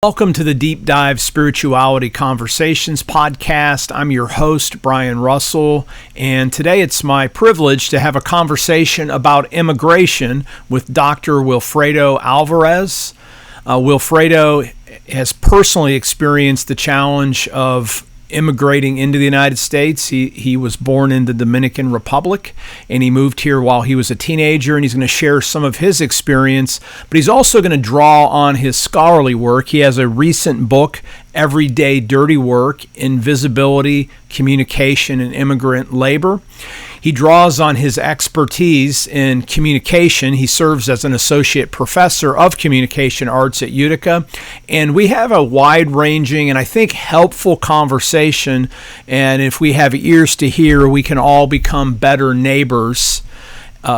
Welcome to the Deep Dive Spirituality Conversations podcast. I'm your host, Brian Russell, and today it's my privilege to have a conversation about immigration with Dr. Wilfredo Alvarez. Wilfredo has personally experienced the challenge of immigrating into the United States. He was born in the Dominican Republic, and he moved here while he was a teenager, and he's going to share some of his experience, but he's also going to draw on his scholarly work. He has a recent book, Everyday Dirty Work, Invisibility, Communication, and Immigrant Labor. He draws on his expertise in communication. He serves as an associate professor of communication arts at Utica. And we have a wide-ranging and I think helpful conversation. And if we have ears to hear, we can all become better neighbors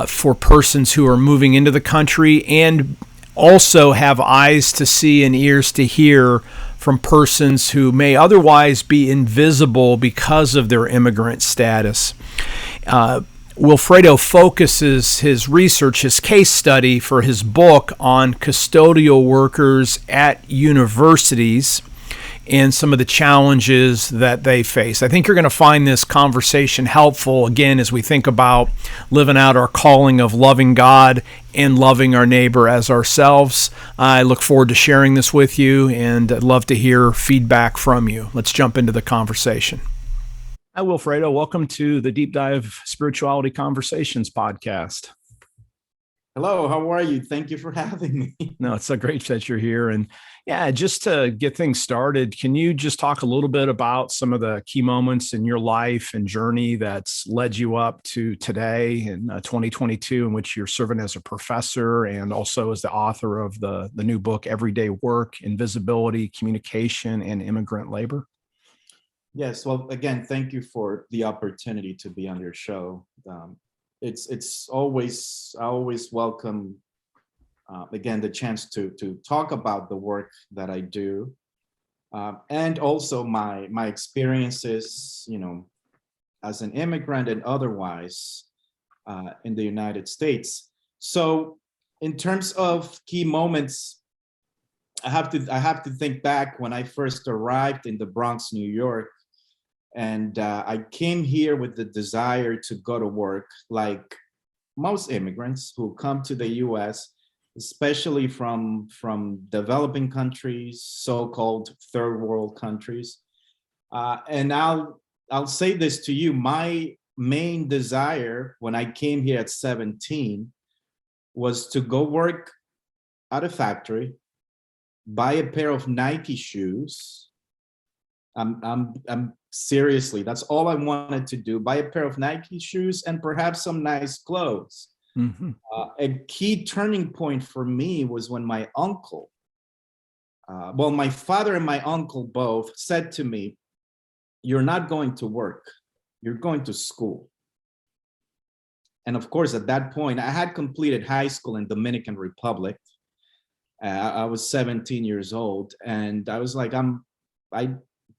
for persons who are moving into the country, and also have eyes to see and ears to hear from persons who may otherwise be invisible because of their immigrant status. Wilfredo focuses his research, his case study for his book, on custodial workers at universities and some of the challenges that they face. I think you're going to find this conversation helpful, again, as we think about living out our calling of loving God and loving our neighbor as ourselves. I look forward to sharing this with you, and I'd love to hear feedback from you. Let's jump into the conversation. Hi, Wilfredo. Welcome to the Deep Dive Spirituality Conversations podcast. Hello, how are you? Thank you for having me. No, it's so great that you're here. And yeah, just to get things started, can you just talk a little bit about some of the key moments in your life and journey that's led you up to today in 2022, in which you're serving as a professor and also as the author of the new book, Everyday Work, Invisibility, Communication, and Immigrant Labor? Yes, well, again, thank you for the opportunity to be on your show. It's always, I always welcome, again, the chance to talk about the work that I do, and also my experiences, as an immigrant and otherwise in the United States. So in terms of key moments, I have to think back when I first arrived in the Bronx, New York. And I came here with the desire to go to work, like most immigrants who come to the U.S., especially from developing countries, so-called third world countries. And I'll say this to you, my main desire when I came here at 17 was to go work at a factory, buy a pair of Nike shoes. I'm seriously, that's all I wanted to do. Buy a pair of Nike shoes and perhaps some nice clothes. Mm-hmm. A key turning point for me was when my uncle, my father and my uncle both said to me, "You're not going to work, you're going to school." And of course, at that point, I had completed high school in Dominican Republic. I was 17 years old, and I was like, I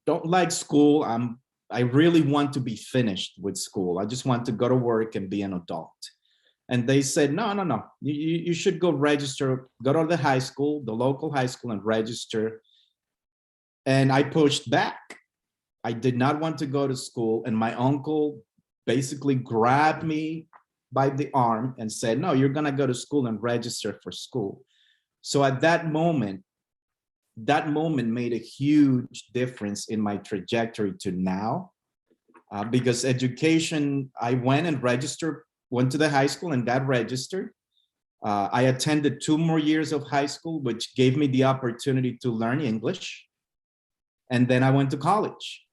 don't like school. I really want to be finished with school. I just want to go to work and be an adult. And they said, no. You should go register, go to the high school, the local high school, and register. And I pushed back. I did not want to go to school. And my uncle basically grabbed me by the arm and said, "No, you're gonna go to school and register for school." So at that moment made a huge difference in my trajectory to now, because education, I went to the high school and got registered. I attended 2 more years of high school, which gave me the opportunity to learn English. And then I went to college,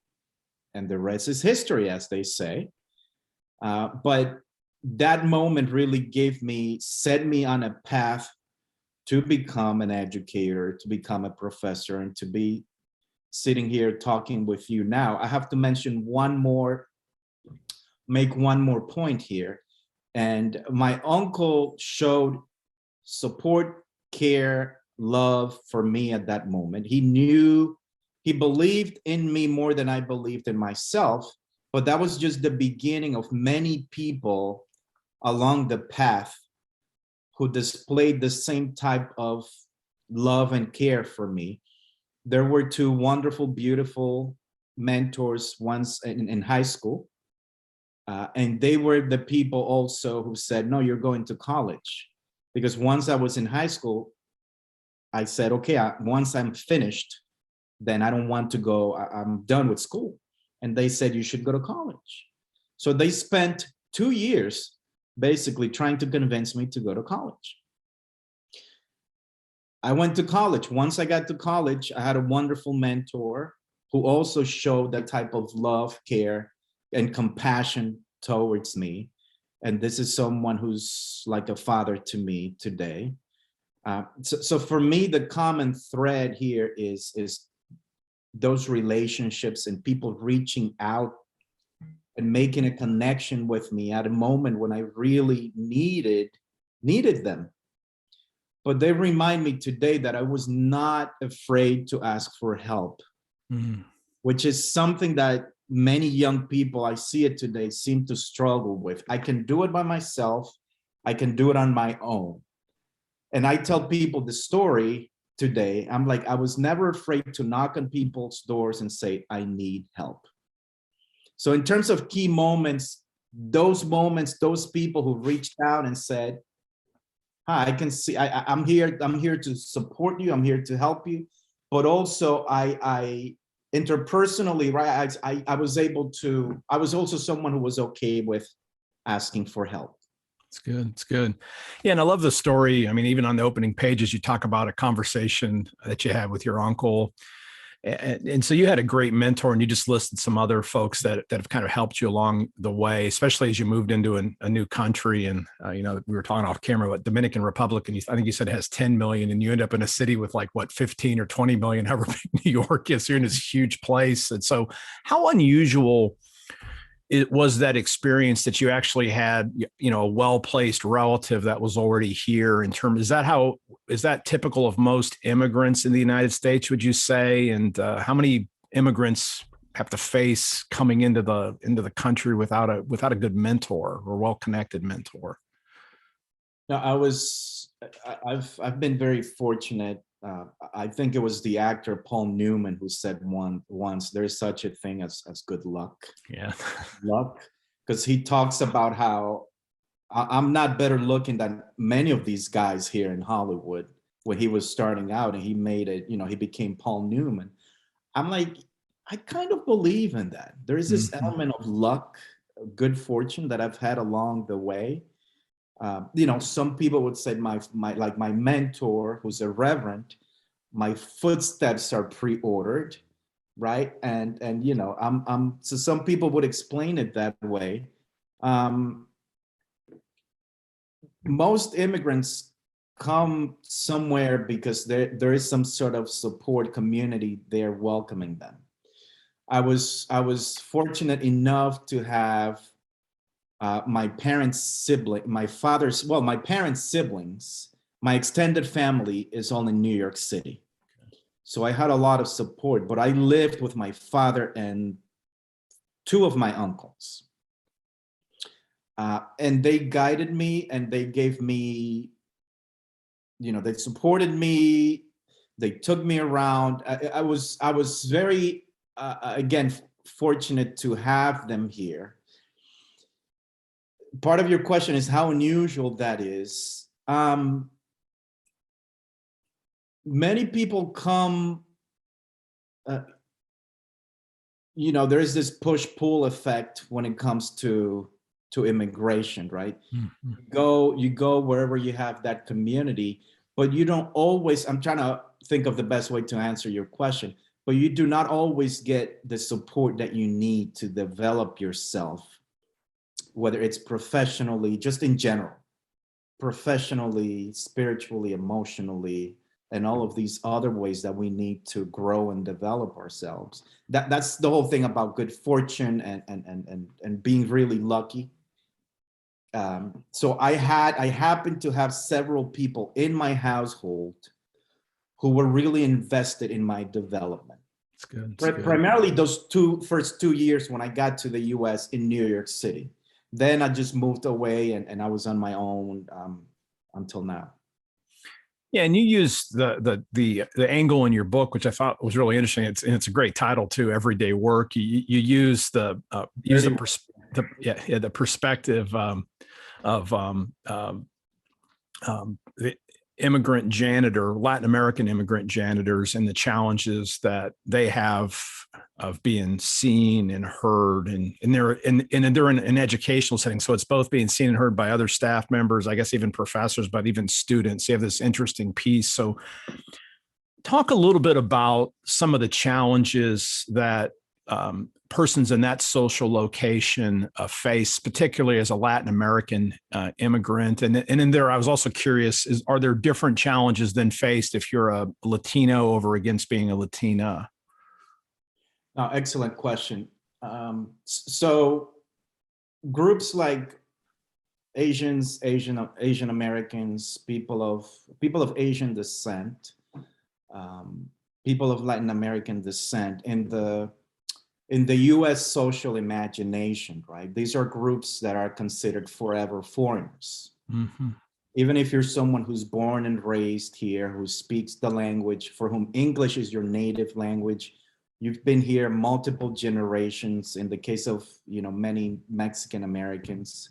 and the rest is history, as they say. But that moment really set me on a path to become an educator, to become a professor, and to be sitting here talking with you now. I have to make one more point here. And my uncle showed support, care, love for me at that moment. He believed in me more than I believed in myself, but that was just the beginning of many people along the path who displayed the same type of love and care for me. there were two wonderful, beautiful mentors once in high school. And they were the people also who said, no, you're going to college. Because once I was in high school, I said, okay, once I'm finished, then I don't want to go, I'm done with school. And they said, you should go to college. So they spent 2 years basically trying to convince me to go to college. I went to college. Once I got to college, I had a wonderful mentor who also showed that type of love, care, and compassion towards me. And this is someone who's like a father to me today. So for me, the common thread here is those relationships and people reaching out and making a connection with me at a moment when I really needed them. But they remind me today that I was not afraid to ask for help, which is something that many young people, I see it today, seem to struggle with. I can do it by myself. I can do it on my own. And I tell people the story today. I'm like, I was never afraid to knock on people's doors and say, I need help. So in terms of key moments, those people who reached out and said, hi, I can see, I'm here to support you. I'm here to help you. But also I interpersonally, right, I was also someone who was okay with asking for help. It's good. It's good. Yeah. And I love the story. I mean, even on the opening pages, you talk about a conversation that you had with your uncle. And so you had a great mentor, and you just listed some other folks that have kind of helped you along the way, especially as you moved into a new country. And, we were talking off camera about Dominican Republic, and I think you said it has 10 million, and you end up in a city with like, 15 or 20 million, however big New York is. You're in this huge place. And so how unusual it was that experience that you actually had, a well-placed relative that was already here in terms, is that typical of most immigrants in the United States, would you say? And how many immigrants have to face coming into the country without a good mentor or well-connected mentor? No, I've been very fortunate. I think it was the actor Paul Newman who said once, there's such a thing as good luck. Yeah. Luck, because he talks about how I'm not better looking than many of these guys here in Hollywood when he was starting out and he made it, he became Paul Newman. I'm like, I kind of believe in that. There is this element of luck, good fortune that I've had along the way. Some people would say my mentor, who's a reverend, my footsteps are pre-ordered, right? And so some people would explain it that way. Most immigrants come somewhere because there is some sort of support community there welcoming them. I was fortunate enough to have my parents' siblings, my extended family is all in New York City. So I had a lot of support, but I lived with my father and two of my uncles. And they guided me and they gave me, they supported me. They took me around. I was very, again, fortunate to have them here. Part of your question is how unusual that is. Many people come, there is this push-pull effect when it comes to immigration, right? Mm-hmm. You go wherever you have that community, but you don't always, I'm trying to think of the best way to answer your question, but you do not always get the support that you need to develop yourself, whether it's professionally, just in general, professionally, spiritually, emotionally, and all of these other ways that we need to grow and develop ourselves. That's the whole thing about good fortune and being really lucky. So I happened to have several people in my household who were really invested in my development. That's good. Primarily those first 2 years when I got to the US in New York City. Then I just moved away and I was on my own until now. Yeah, and you use the angle in your book, which I thought was really interesting. It's a great title too. Everyday work. You use the perspective of the immigrant janitor, Latin American immigrant janitors, and the challenges that they have of being seen and heard, and they're in an educational setting. So it's both being seen and heard by other staff members, I guess even professors, but even students. You have this interesting piece. So talk a little bit about some of the challenges that persons in that social location face, particularly as a Latin American immigrant. And in there, I was also curious, are there different challenges than faced if you're a Latino over against being a Latina? Excellent question. So groups like Asians, Asian Americans, people of Asian descent, people of Latin American descent in the US social imagination, right? These are groups that are considered forever foreigners. Mm-hmm. Even if you're someone who's born and raised here, who speaks the language, for whom English is your native language, you've been here multiple generations. In the case of many Mexican Americans,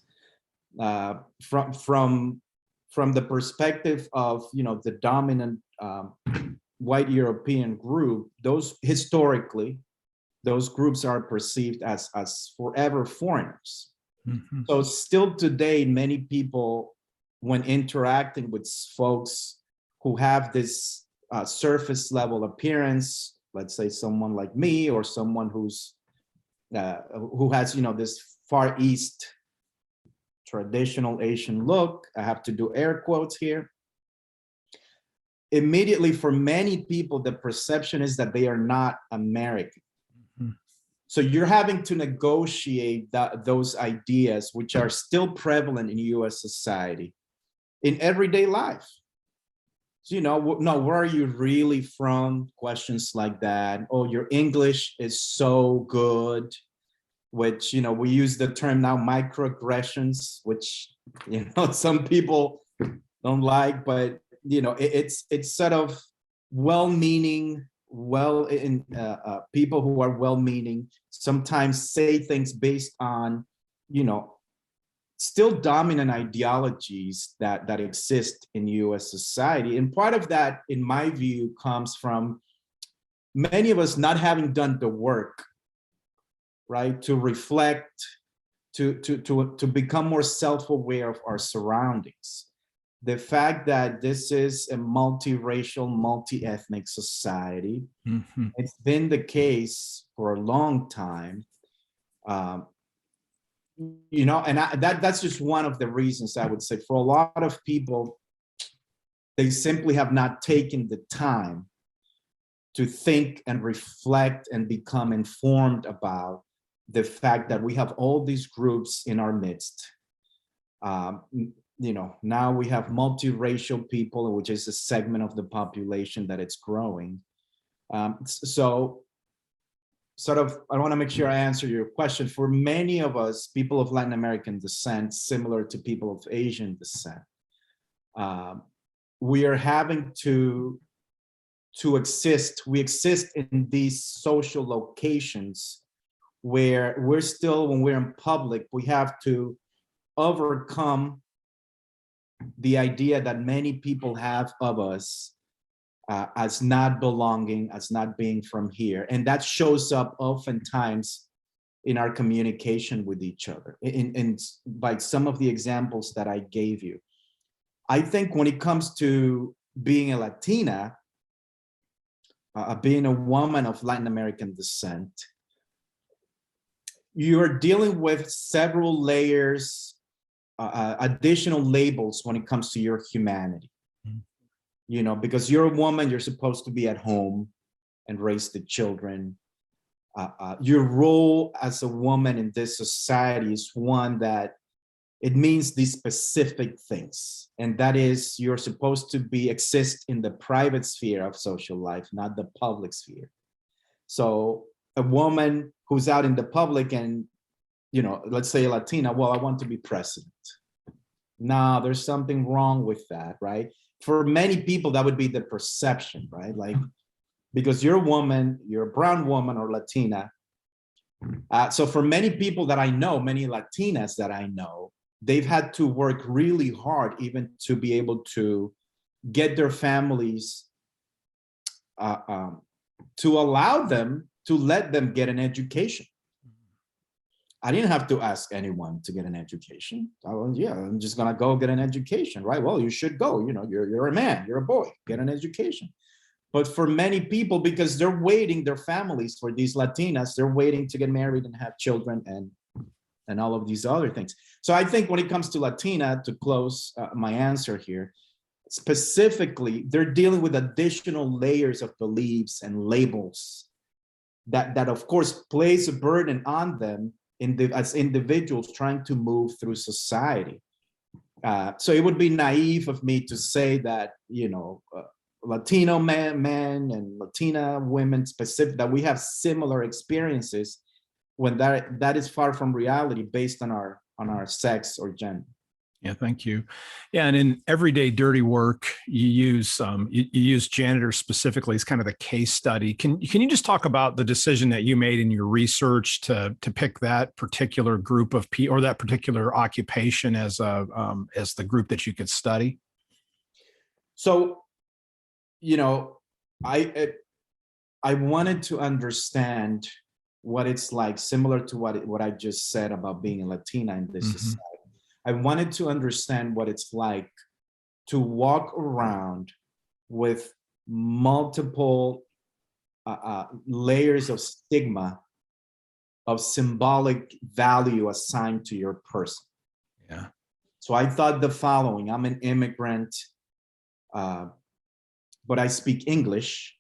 from the perspective of the dominant white European group, those groups are perceived as forever foreigners. Mm-hmm. So still today, many people, when interacting with folks who have this surface level appearance, let's say someone like me or someone who has this Far East traditional Asian look, I have to do air quotes here. Immediately, for many people, the perception is that they are not American. Mm-hmm. So you're having to negotiate those ideas, which are still prevalent in US society, in everyday life. So, no, where are you really from? Questions like that. Oh, your English is so good, which, we use the term now microaggressions, which, some people don't like, but, it's sort of well-meaning, people who are well-meaning sometimes say things based on, still dominant ideologies that exist in US society. And part of that, in my view, comes from many of us not having done the work, right, to reflect, to become more self-aware of our surroundings. The fact that this is a multiracial, multi-ethnic society, mm-hmm. It's been the case for a long time. That's just one of the reasons I would say for a lot of people, they simply have not taken the time to think and reflect and become informed about the fact that we have all these groups in our midst. Now we have multiracial people, which is a segment of the population that it's growing. So sort of, I want to make sure I answer your question. For many of us, people of Latin American descent, similar to people of Asian descent, we are having to exist. We exist in these social locations where we're still, when we're in public, we have to overcome the idea that many people have of us as not belonging, as not being from here. And that shows up oftentimes in our communication with each other, and by some of the examples that I gave you. I think when it comes to being a Latina, being a woman of Latin American descent, you're dealing with several layers, additional labels when it comes to your humanity. Because you're a woman, you're supposed to be at home and raise the children. Your role as a woman in this society is one that it means these specific things. And that is, you're supposed to exist in the private sphere of social life, not the public sphere. So a woman who's out in the public and, let's say a Latina, well, I want to be president. No, there's something wrong with that, right? for many people, that would be the perception, right? Like, because you're a woman, you're a brown woman or Latina. So for many people that I know, many Latinas that I know, they've had to work really hard even to be able to get their families to allow them to let them get an education. I didn't have to ask anyone to get an education. I'm just gonna go get an education, right? Well, you should go, you're a man, you're a boy, get an education. But for many people, because they're waiting, their families, for these Latinas, they're waiting to get married and have children and all of these other things. So I think when it comes to Latina, to close my answer here, specifically, they're dealing with additional layers of beliefs and labels that of course place a burden on them as individuals trying to move through society. So it would be naive of me to say that, Latino men and Latina women specific, that we have similar experiences, when that is far from reality based on our sex or gender. Yeah, thank you. Yeah, and in everyday dirty work, you use janitors specifically as kind of a case study. Can you just talk about the decision that you made in your research to pick that particular group of people or that particular occupation as the group that you could study? So, I wanted to understand what it's like, similar to what I just said about being a Latina in this society. I wanted to understand what it's like to walk around with multiple layers of stigma, of symbolic value assigned to your person. Yeah. So I thought the following: I'm an immigrant, but I speak English.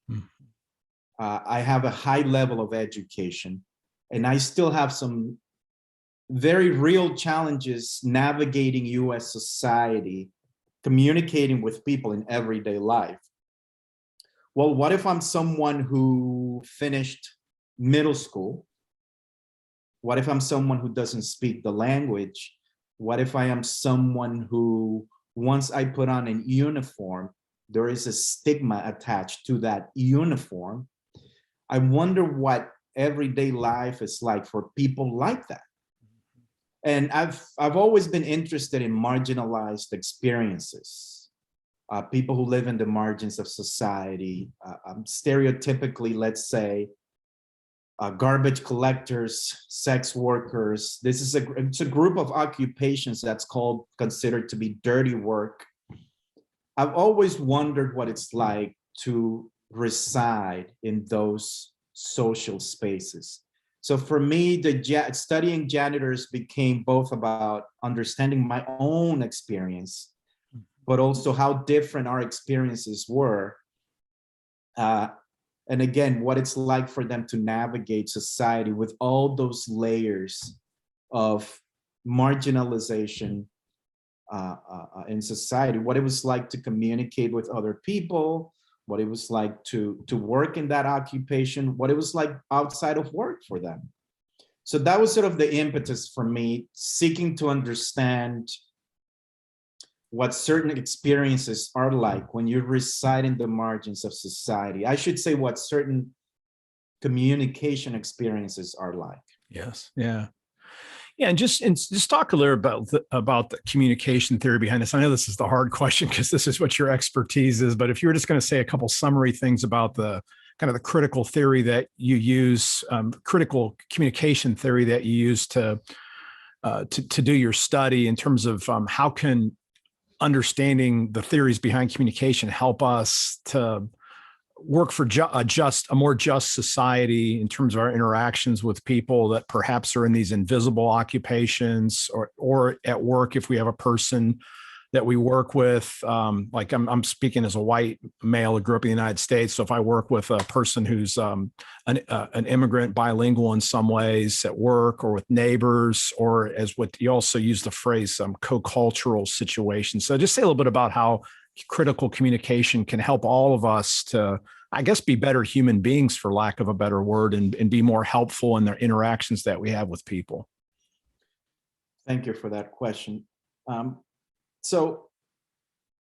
I have a high level of education, and I still have some very real challenges navigating US society, communicating with people in everyday life. Well, what if I'm someone who finished middle school? What if I'm someone who doesn't speak the language? What if I am someone who, once I put on a uniform, there is a stigma attached to that uniform? I wonder what everyday life is like for people like that. And I've always been interested in marginalized experiences, people who live in the margins of society, stereotypically, let's say, garbage collectors, sex workers. It's a group of occupations that's considered to be dirty work. I've always wondered what it's like to reside in those social spaces. So for me, studying janitors became both about understanding my own experience, but also how different our experiences were. And again, what it's like for them to navigate society with all those layers of marginalization in society, what it was like to communicate with other people, what it was like to work in that occupation, what it was like outside of work for them. So that was sort of the impetus for me, seeking to understand what certain experiences are like when you reside in the margins of society. I should say what certain communication experiences are like. Yes. Yeah. Yeah, and just talk a little about the communication theory behind this. I know this is the hard question because this is what your expertise is, but if you were just going to say a couple summary things about the kind of the critical theory that you use, critical communication theory that you use to do your study in terms of how can understanding the theories behind communication help us to work for a more just society in terms of our interactions with people that perhaps are in these invisible occupations, or at work if we have a person that we work with. Like I'm speaking as a white male who grew up in the United States. So if I work with a person who's an immigrant, bilingual in some ways at work, or with neighbors, or as what you also use the phrase, co-cultural situations. So just say a little bit about how critical communication can help all of us to, I guess, be better human beings, for lack of a better word, and be more helpful in their interactions that we have with people. Thank you for that question. So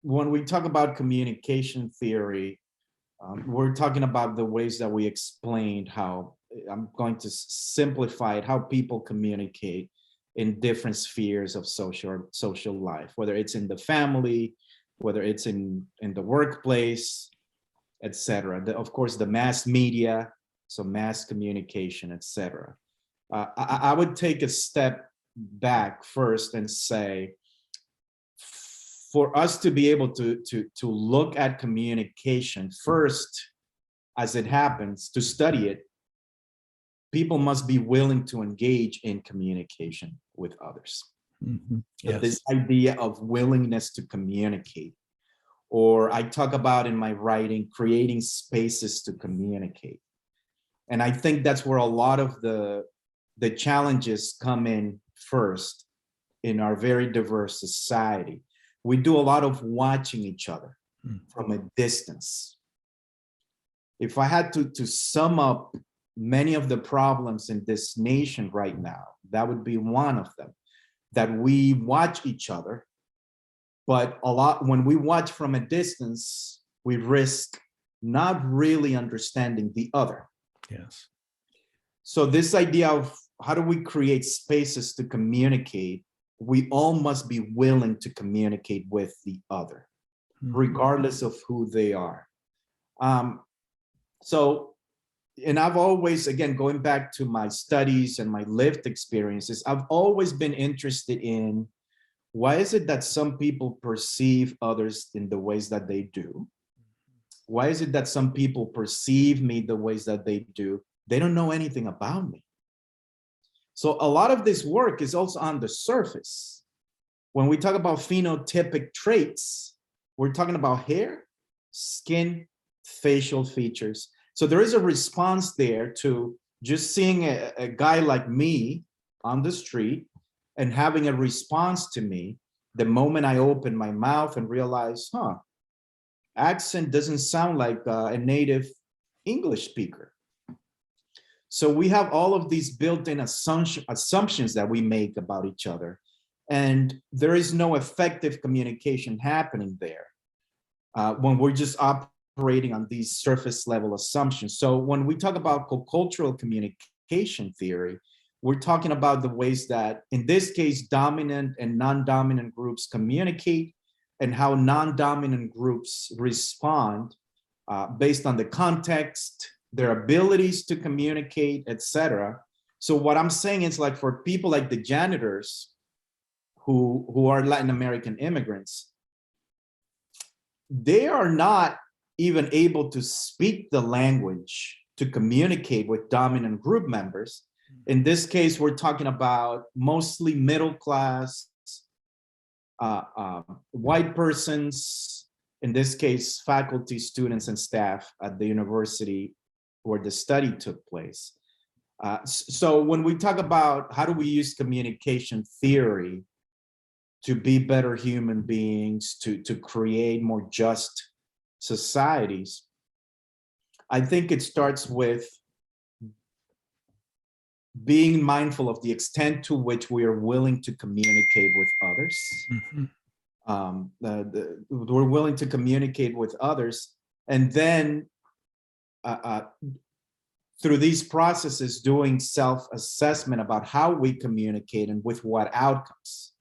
when we talk about communication theory, we're talking about the ways that we explained how, I'm going to simplify it, how people communicate in different spheres of social life, whether it's in the family, whether it's in the workplace, etc. Of course, the mass media, so mass communication, etc. I would take a step back first and say, for us to be able to look at communication first as it happens, to study it, people must be willing to engage in communication with others. Mm-hmm. Yes. So this idea of willingness to communicate, or I talk about in my writing, creating spaces to communicate. And I think that's where a lot of the challenges come in first in our very diverse society. We do a lot of watching each other from a distance. If I had to sum up many of the problems in this nation right now, that would be one of them, that we watch each other, but when we watch from a distance, we risk not really understanding the other. Yes. So this idea of how do we create spaces to communicate, we all must be willing to communicate with the other, regardless of who they are. And I've always, again, going back to my studies and my lived experiences, I've always been interested in why is it that some people perceive others in the ways that they do? Why is it that some people perceive me the ways that they do? They don't know anything about me. So a lot of this work is also on the surface. When we talk about phenotypic traits, we're talking about hair, skin, facial features. So there is a response there to just seeing a guy like me on the street and having a response to me the moment I open my mouth and realize, accent doesn't sound like a native English speaker. So we have all of these built-in assumptions that we make about each other, and there is no effective communication happening there when we're just operating on these surface level assumptions. So when we talk about co-cultural communication theory, we're talking about the ways that, in this case, dominant and non-dominant groups communicate and how non-dominant groups respond based on the context, their abilities to communicate, etc. So what I'm saying is, like, for people like the janitors who are Latin American immigrants, they are not even able to speak the language to communicate with dominant group members. In this case, we're talking about mostly middle class, white persons, in this case, faculty, students, and staff at the university where the study took place. So when we talk about how do we use communication theory to be better human beings, to create more just societies, I think it starts with being mindful of the extent to which we are willing to communicate with others. We're willing to communicate with others, and then through these processes, doing self-assessment about how we communicate and with what outcomes.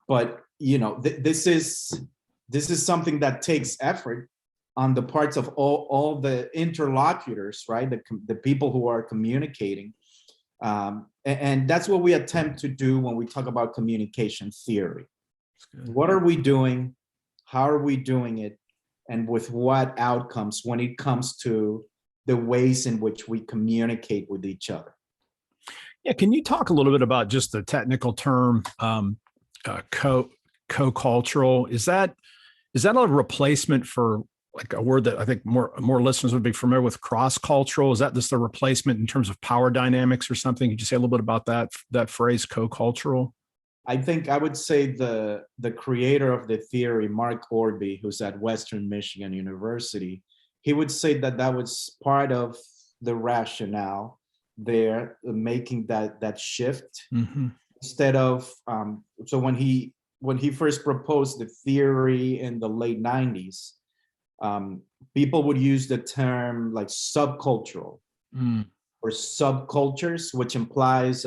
But this is something that takes effort on the parts of all the interlocutors, right? The people who are communicating. And that's what we attempt to do when we talk about communication theory. What are we doing? How are we doing it? And with what outcomes when it comes to the ways in which we communicate with each other? Yeah, can you talk a little bit about just the technical term co-cultural? Is that a replacement for, like, a word that I think more listeners would be familiar with, cross-cultural? Is that just the replacement in terms of power dynamics or something? Could you say a little bit about that phrase, co-cultural? I think I would say the creator of the theory, Mark Orby, who's at Western Michigan University, he would say that was part of the rationale there, making that shift. Instead of, so when he when he first proposed the theory in the late 90s, people would use the term like subcultural or subcultures, which implies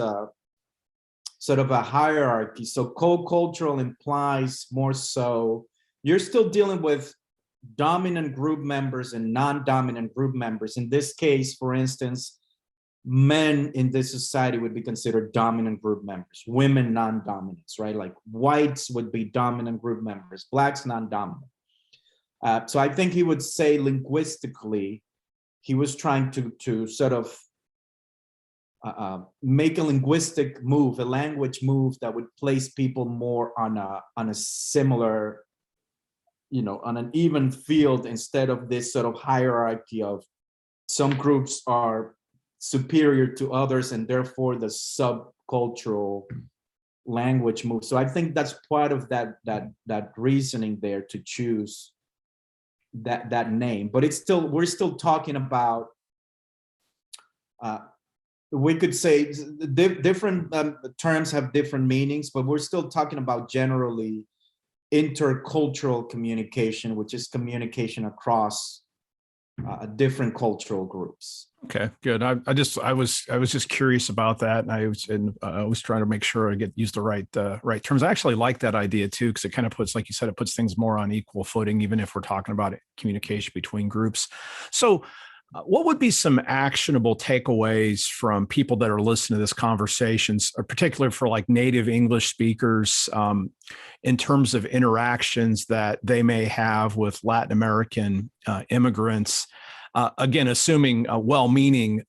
sort of a hierarchy. So co-cultural implies more so you're still dealing with dominant group members and non-dominant group members. In this case, for instance, men in this society would be considered dominant group members, women non-dominants, right? Like whites would be dominant group members, blacks non-dominant. So I think he would say linguistically, he was trying to sort of make a linguistic move, a language move that would place people more on a similar, on an even field, instead of this sort of hierarchy of some groups are superior to others and therefore the subcultural language move. So I think that's part of that reasoning there to choose that name. But we're still talking about, we could say different terms have different meanings, but we're still talking about generally intercultural communication, which is communication across different cultural groups. Okay, good. I was just curious about that, and I was trying to make sure I use the right terms. I actually like that idea too, because it kind of puts, like you said, it puts things more on equal footing, even if we're talking about communication between groups. So, what would be some actionable takeaways from people that are listening to this conversations, particularly for like native English speakers, in terms of interactions that they may have with Latin American immigrants? Again, assuming well-meaning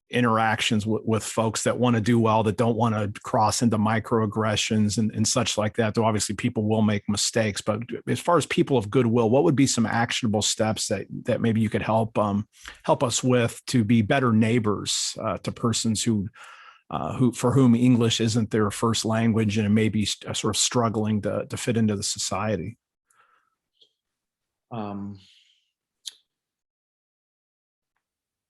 interactions with folks that want to do well, that don't want to cross into microaggressions and such like that. Though obviously people will make mistakes, but as far as people of goodwill, what would be some actionable steps that maybe you could help us with to be better neighbors to persons who for whom English isn't their first language and maybe sort of struggling to fit into the society?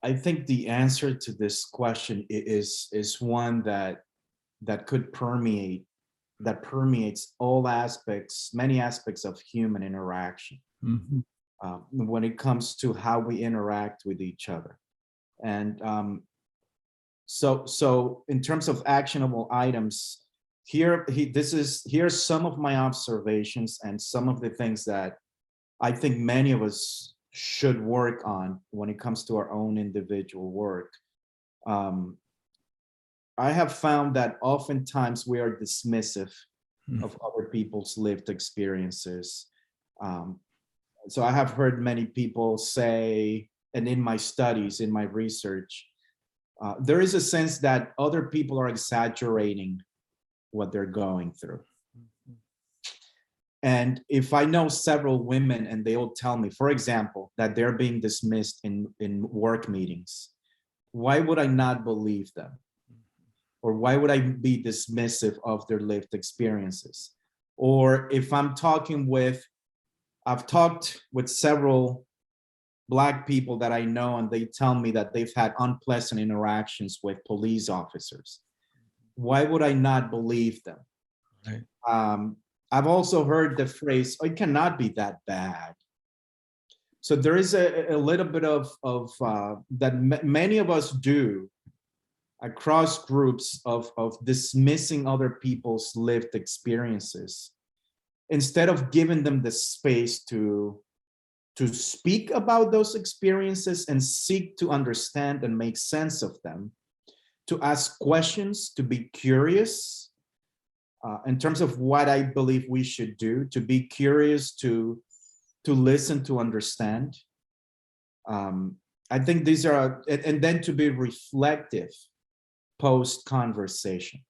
I think the answer to this question is one that permeates all aspects, many aspects of human interaction, when it comes to how we interact with each other. And so in terms of actionable items, here's some of my observations and some of the things that I think many of us should work on when it comes to our own individual work. I have found that oftentimes we are dismissive of other people's lived experiences. So I have heard many people say, and in my studies, in my research, there is a sense that other people are exaggerating what they're going through. And if I know several women and they will tell me, for example, that they're being dismissed in work meetings, why would I not believe them? Or why would I be dismissive of their lived experiences? Or if I've talked with several Black people that I know, and they tell me that they've had unpleasant interactions with police officers, why would I not believe them? Right. I've also heard the phrase, "Oh, it cannot be that bad." So there is a little bit of that many of us do across groups of dismissing other people's lived experiences, instead of giving them the space to speak about those experiences and seek to understand and make sense of them, to ask questions, to be curious. In terms of what I believe we should do, to be curious, to listen, to understand. I think these are, and then to be reflective post-conversation.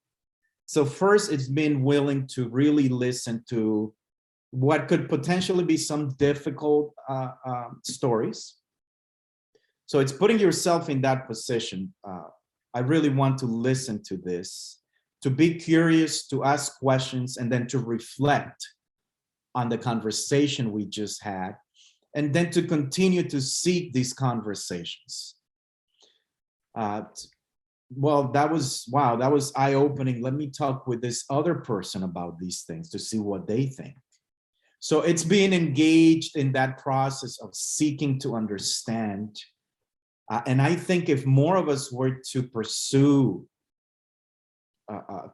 So first, it's being willing to really listen to what could potentially be some difficult stories. So it's putting yourself in that position. I really want to listen to this, to be curious, to ask questions, and then to reflect on the conversation we just had, and then to continue to seek these conversations. Well, that was, wow, that was eye-opening. Let me talk with this other person about these things to see what they think. So it's being engaged in that process of seeking to understand. And I think if more of us were to pursue,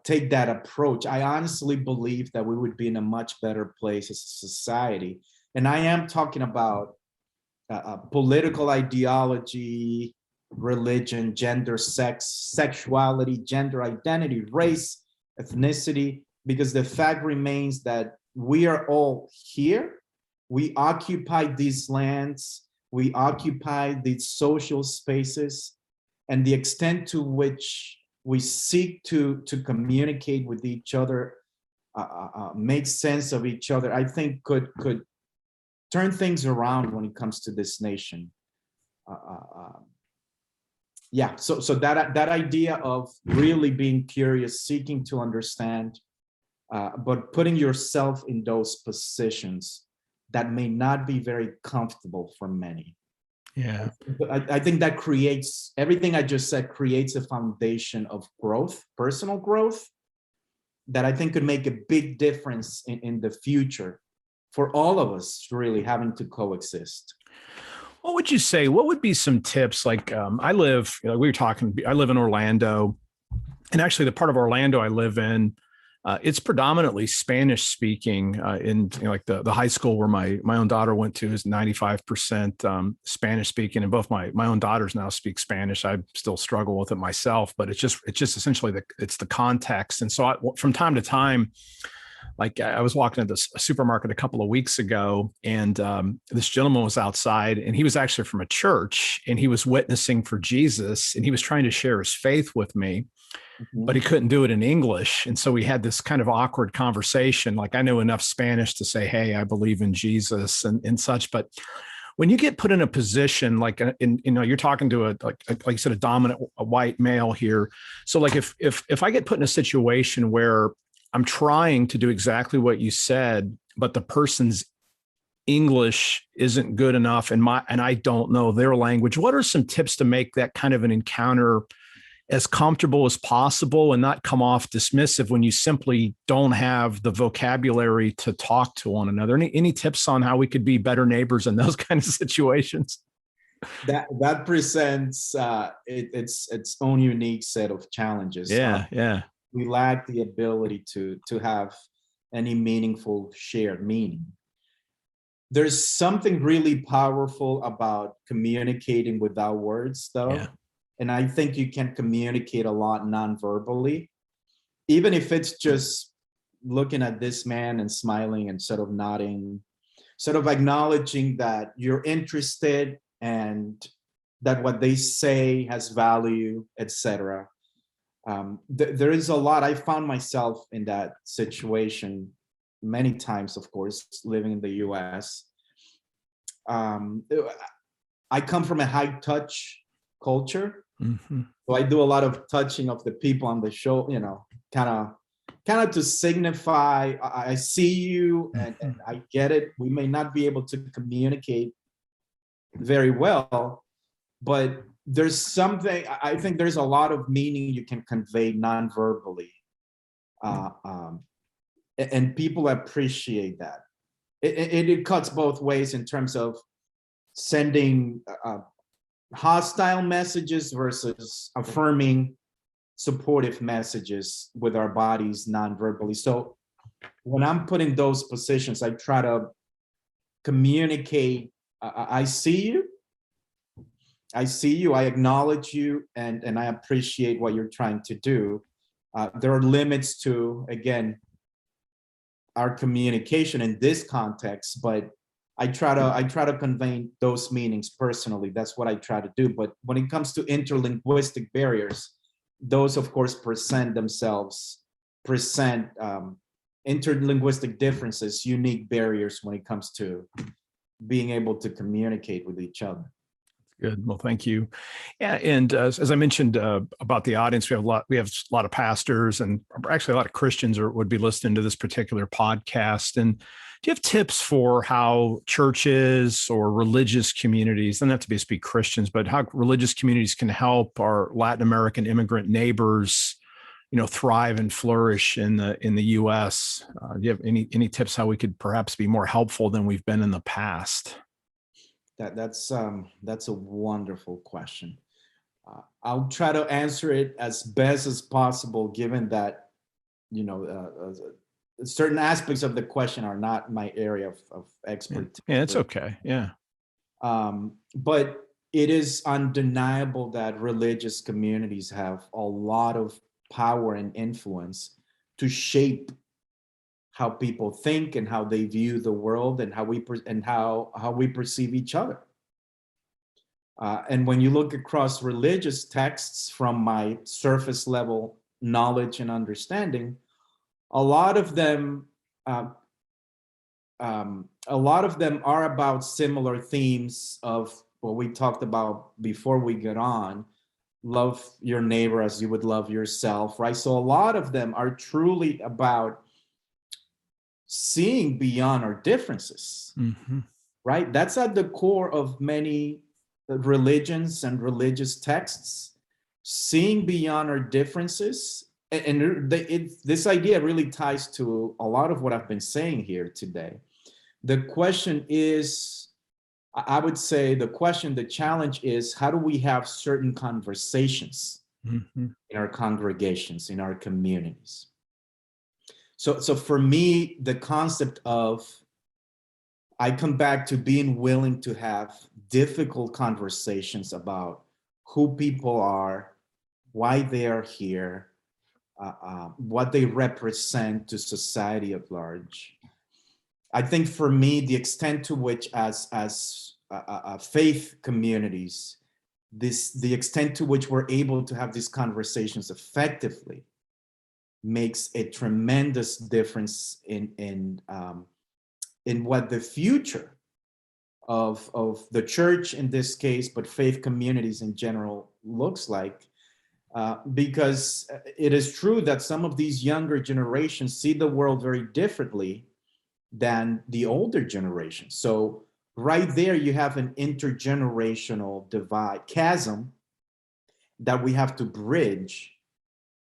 take that approach, I honestly believe that we would be in a much better place as a society. And I am talking about political ideology, religion, gender, sex, sexuality, gender identity, race, ethnicity, because the fact remains that we are all here. We occupy these lands, we occupy these social spaces, and the extent to which we seek to communicate with each other, make sense of each other, I think could turn things around when it comes to this nation. Yeah, so that idea of really being curious, seeking to understand, but putting yourself in those positions that may not be very comfortable for many. Yeah. I think that creates, everything I just said creates a foundation of growth, personal growth, that I think could make a big difference in the future for all of us really having to coexist. What would you say? What would be some tips? Like I live, we were talking, I live in Orlando, and actually the part of Orlando I live in, it's predominantly Spanish speaking. In like the high school where my own daughter went to is 95% Spanish speaking, and both my own daughters now speak Spanish. I still struggle with it myself, but it's just essentially it's the context. And so from time to time, like I was walking into a supermarket a couple of weeks ago, and this gentleman was outside, and he was actually from a church, and he was witnessing for Jesus, and he was trying to share his faith with me, but he couldn't do it in English. And so we had this kind of awkward conversation. Like I knew enough Spanish to say, hey, I believe in Jesus and such. But when you get put in a position, like, you're talking to like you said, a dominant white male here. So like if I get put in a situation where I'm trying to do exactly what you said, but the person's English isn't good enough and I don't know their language, what are some tips to make that kind of an encounter as comfortable as possible and not come off dismissive when you simply don't have the vocabulary to talk to one another? Any tips on how we could be better neighbors in those kind of situations? That presents its own unique set of challenges. Yeah. We lack the ability to have any meaningful shared meaning. There's something really powerful about communicating without words, though. Yeah. And I think you can communicate a lot non-verbally, even if it's just looking at this man and smiling and sort of nodding, sort of acknowledging that you're interested and that what they say has value, etc. There is a lot. I found myself in that situation many times, of course, living in the US. I come from a high touch culture. Mm-hmm. So I do a lot of touching of the people on the show, kind of to signify I see you and I get it. We may not be able to communicate very well, but there's something, I think there's a lot of meaning you can convey non-verbally. And people appreciate that. It cuts both ways in terms of sending hostile messages versus affirming supportive messages with our bodies non-verbally. So when I'm put in those positions, I try to communicate, I see you, I acknowledge you, and I appreciate what you're trying to do. There are limits to, again, our communication in this context, but I try to convey those meanings personally. That's what I try to do. But when it comes to interlinguistic barriers, those of course present interlinguistic differences, unique barriers when it comes to being able to communicate with each other. Good. Well, thank you. Yeah, and as I mentioned about the audience, we have a lot of pastors and actually a lot of Christians would be listening to this particular podcast. And Do you have tips for how churches or religious communities, doesn't have to be speak Christians, but how religious communities can help our Latin American immigrant neighbors, thrive and flourish in the U.S.? Do you have any tips how we could perhaps be more helpful than we've been in the past? That's a wonderful question. I'll try to answer it as best as possible, given that certain aspects of the question are not my area of expertise. Yeah, it's okay. Yeah. But it is undeniable that religious communities have a lot of power and influence to shape how people think and how they view the world and how we perceive each other. And when you look across religious texts from my surface level knowledge and understanding, a lot of them are about similar themes of what we talked about before we get on. Love your neighbor as you would love yourself, right? So a lot of them are truly about seeing beyond our differences, right? That's at the core of many religions and religious texts, seeing beyond our differences. And this idea really ties to a lot of what I've been saying here today. The question is, I would say the challenge is, how do we have certain conversations in our congregations, in our communities? So for me, the concept of, I come back to being willing to have difficult conversations about who people are, why they are here, what they represent to society at large. I think for me, the extent to which as faith communities, the extent to which we're able to have these conversations effectively makes a tremendous difference in what the future of the church in this case, but faith communities in general looks like. Because it is true that some of these younger generations see the world very differently than the older generation. So right there, you have an intergenerational divide, chasm that we have to bridge,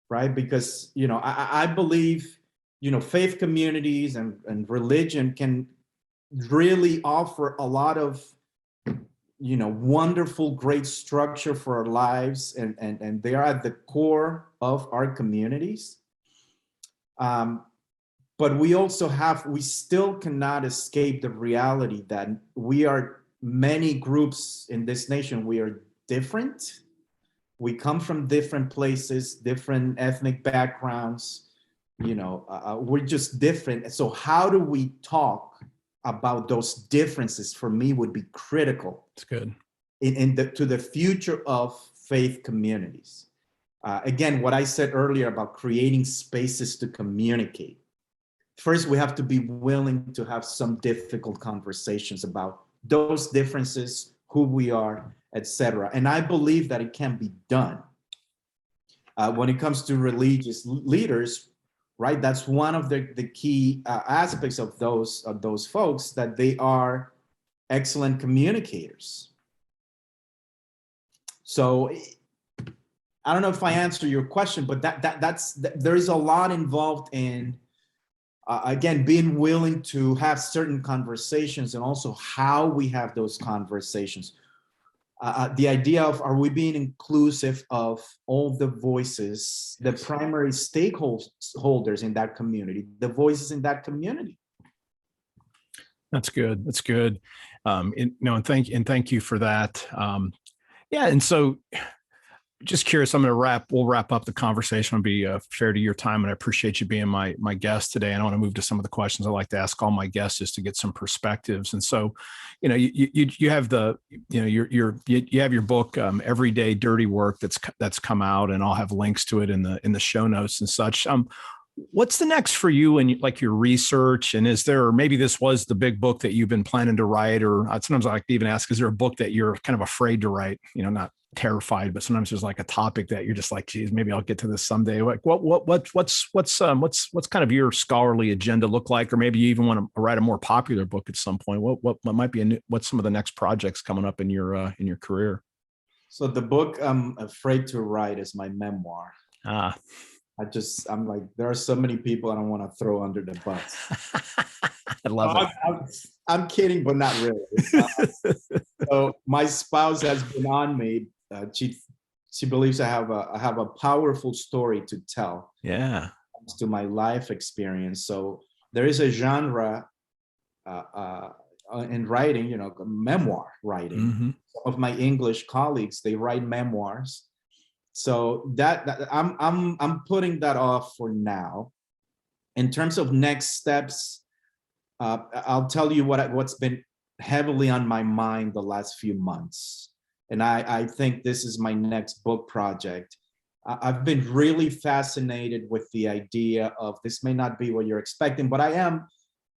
right? Because, I believe, faith communities and religion can really offer a lot of, wonderful, great structure for our lives, and they are at the core of our communities. But we still cannot escape the reality that we are many groups in this nation. We are different. We come from different places, different ethnic backgrounds. We're just different. So how do we talk about those differences? For me, would be critical. It's good. To the future of faith communities. Again, what I said earlier about creating spaces to communicate. First, we have to be willing to have some difficult conversations about those differences, who we are, etc. And I believe that it can be done. When it comes to religious leaders, right? That's one of the key aspects of those folks, that they are excellent communicators. So I don't know if I answer your question, but there's a lot involved in again, being willing to have certain conversations, and also how we have those conversations. The idea of, are we being inclusive of all the voices, the primary stakeholders in that community, the voices in that community? That's good. That's good. And thank you for that. And so, just curious, we'll wrap up the conversation. I'll be fair to your time, and I appreciate you being my guest today. And I want to move to some of the questions I like to ask all my guests, just to get some perspectives. And so, you have you have your book, Everyday Dirty Work, that's come out, and I'll have links to it in the show notes and such. What's the next for you in like your research? And is there, or maybe this was the big book that you've been planning to write, or sometimes I like to even ask, is there a book that you're kind of afraid to write? Not terrified, but sometimes there's like a topic that you're just like, geez, maybe I'll get to this someday. Like what's kind of your scholarly agenda look like? Or maybe you even want to write a more popular book at some point. What might be what's some of the next projects coming up in your career? So the book I'm afraid to write is my memoir. Ah. I'm like, there are so many people I don't want to throw under the bus. I love it. I'm kidding, but not really. So my spouse has been on me. She believes I have a powerful story to tell. Yeah. To my life experience. So there is a genre in writing, memoir writing. Mm-hmm. Some of my English colleagues, they write memoirs. So that I'm putting that off for now. In terms of next steps, I'll tell you what's been heavily on my mind the last few months. And I think this is my next book project. I've been really fascinated with the idea of, this may not be what you're expecting, but I am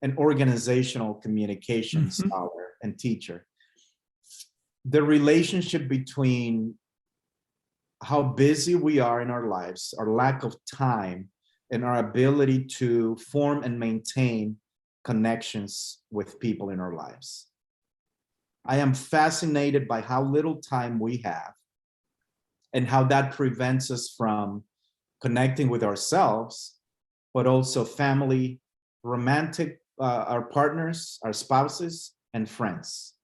an organizational communication scholar and teacher. The relationship between how busy we are in our lives, our lack of time, and our ability to form and maintain connections with people in our lives. I am fascinated by how little time we have and how that prevents us from connecting with ourselves, but also family, romantic, our partners, our spouses, and friends.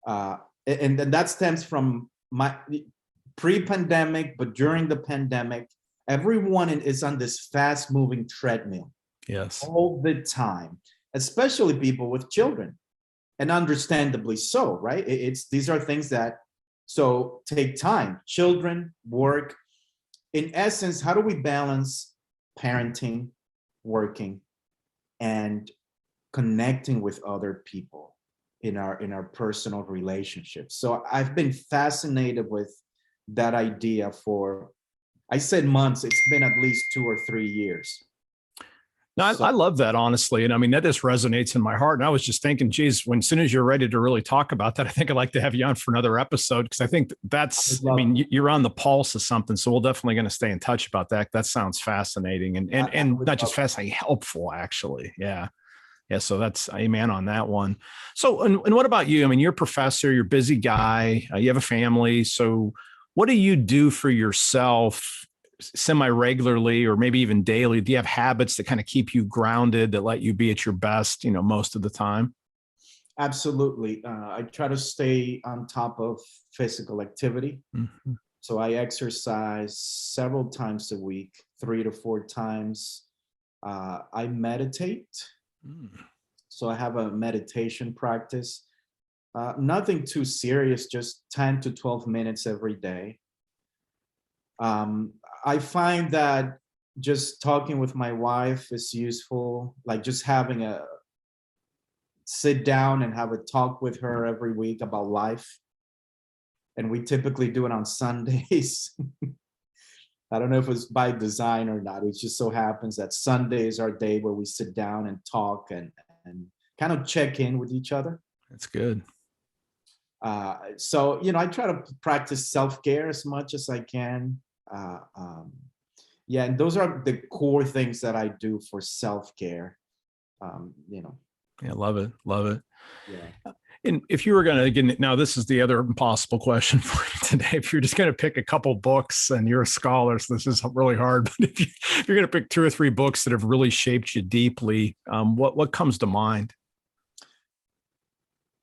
And that stems from my pre-pandemic, but during the pandemic, everyone is on this fast-moving treadmill. Yes. All the time, especially people with children, and understandably so, right? These are things that take time. Children, work. In essence, how do we balance parenting, working, and connecting with other people in our personal relationships? So I've been fascinated with that idea for, I said months, it's been at least 2 or 3 years. No, I love that, honestly. And I mean, that just resonates in my heart. And I was just thinking, geez, as soon as you're ready to really talk about that, I think I'd like to have you on for another episode, because I think you're on the pulse of something. So we're definitely going to stay in touch about that. That sounds fascinating and not just fascinating, helpful, actually. Yeah. Yeah. So that's amen on that one. So, and what about you? I mean, you're a professor, you're a busy guy, you have a family. So what do you do for yourself semi-regularly or maybe even daily? Do you have habits that kind of keep you grounded, that let you be at your best, most of the time? Absolutely. I try to stay on top of physical activity. Mm-hmm. So I exercise several times a week, 3 to 4 times. I meditate. So I have a meditation practice. Nothing too serious, just 10 to 12 minutes every day. I find that just talking with my wife is useful, like just having a sit down and have a talk with her every week about life. And we typically do it on Sundays. I don't know if it's by design or not. It just so happens that Sunday is our day where we sit down and talk and kind of check in with each other. That's good. So, I try to practice self-care as much as I can. Yeah, and those are the core things that I do for self-care. Yeah, love it. Love it. Yeah. And if you were going to, again, now this is the other impossible question for you today. If you're just going to pick a couple books, and you're a scholar, so this is really hard, but if you're going to pick 2 or 3 books that have really shaped you deeply, what comes to mind?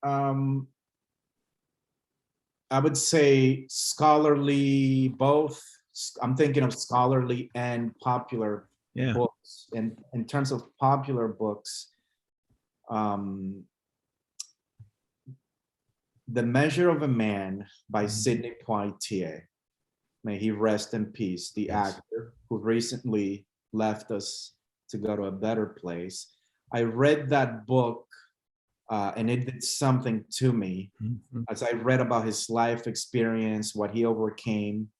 I would say scholarly, both. I'm thinking of scholarly and popular books. And in terms of popular books, The Measure of a Man by Sidney Poitier. May he rest in peace, the actor who recently left us to go to a better place. I read that book and it did something to me as I read about his life experience, what he overcame,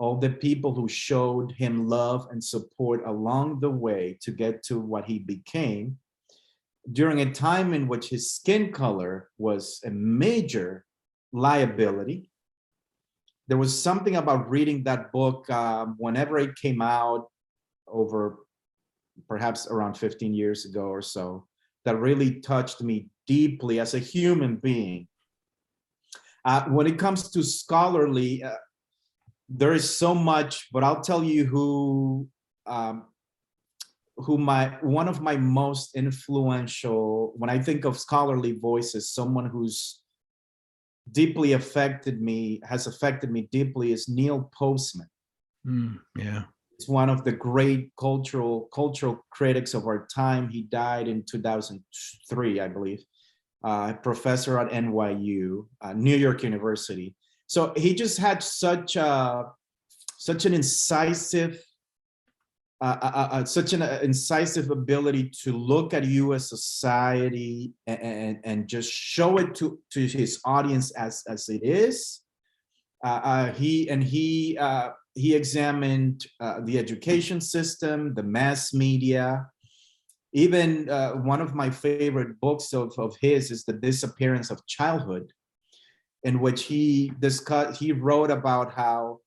all the people who showed him love and support along the way to get to what he became, during a time in which his skin color was a major liability. There was something about reading that book whenever it came out over perhaps around 15 years ago or so, that really touched me deeply as a human being. When it comes to scholarly, there is so much, but I'll tell you who one of my most influential, when I think of scholarly voices, someone who's deeply has affected me deeply, is Neil Postman. Yeah. It's one of the great cultural critics of our time. He died in 2003, I believe. Professor at NYU, New York University. So he just had such an incisive ability to look at U.S. society and just show it to his audience as it is. He examined the education system, the mass media. Even one of my favorite books of his is The Disappearance of Childhood, in which he wrote about how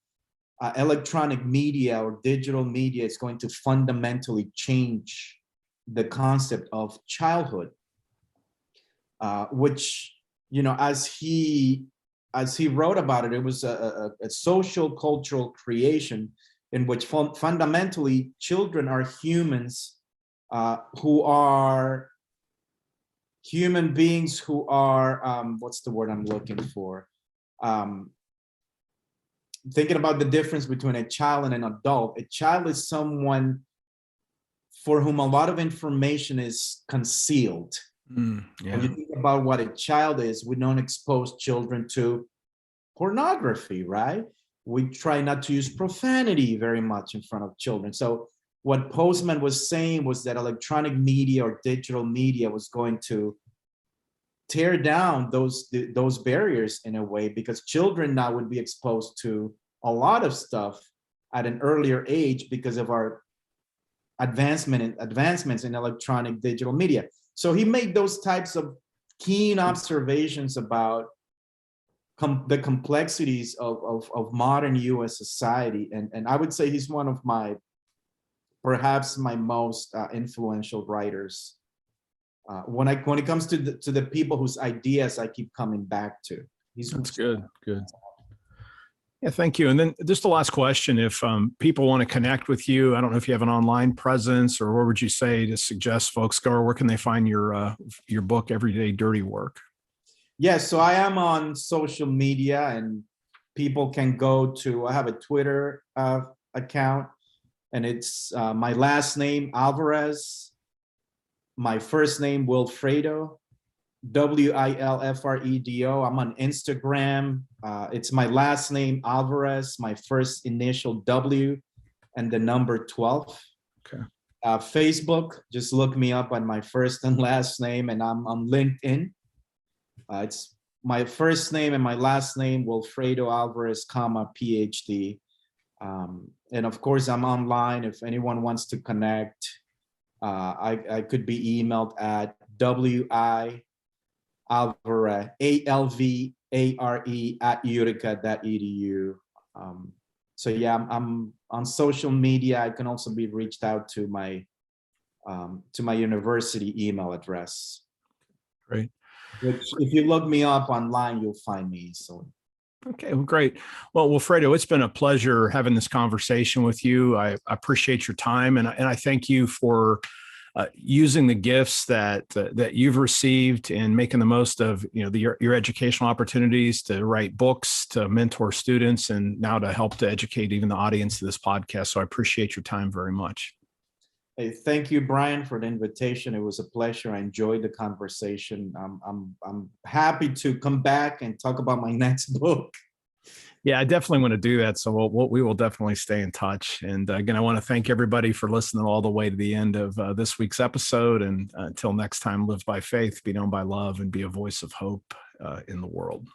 electronic media or digital media is going to fundamentally change the concept of childhood, which, as he wrote about it, it was a social cultural creation in which fundamentally children are humans who are human beings who are, what's the word I'm looking for? Thinking about the difference between a child and an adult. A child is someone for whom a lot of information is concealed. Yeah. When you think about what a child is, we don't expose children to pornography, right? We try not to use profanity very much in front of children. So what Postman was saying was that electronic media or digital media was going to tear down those barriers in a way, because children now would be exposed to a lot of stuff at an earlier age because of our advancements in electronic digital media. So he made those types of keen observations about the complexities of modern US society. And I would say he's one of perhaps my most influential writers when it comes to the people whose ideas I keep coming back to. That's good. Yeah, thank you. And then just the last question, if people want to connect with you, I don't know if you have an online presence, or what would you say to suggest folks go, or where can they find your book, Everyday Dirty Work? Yes, so I am on social media, and people can go to, I have a Twitter account, and it's my last name, Alvarez, my first name, Wilfredo, Wilfredo. I'm on Instagram. It's my last name, Alvarez, my first initial W, and the number 12. Okay. Facebook, just look me up on my first and last name, and I'm on LinkedIn. It's my first name and my last name, Wilfredo Alvarez, Ph.D. And of course, I'm online. If anyone wants to connect, I could be emailed at Alvarez, ALVARE@utica.edu. So yeah, I'm on social media. I can also be reached out to my university email address. Great. Which, if you look me up online, you'll find me easily. Okay, well, great. Well, Wilfredo, it's been a pleasure having this conversation with you. I appreciate your time, and I thank you for using the gifts that you've received and making the most of your educational opportunities to write books, to mentor students, and now to help to educate even the audience of this podcast. So I appreciate your time very much. Hey, thank you, Brian, for the invitation. It was a pleasure. I enjoyed the conversation. I'm happy to come back and talk about my next book. Yeah, I definitely want to do that. So we will definitely stay in touch. And again, I want to thank everybody for listening all the way to the end of this week's episode. And until next time, live by faith, be known by love, and be a voice of hope in the world.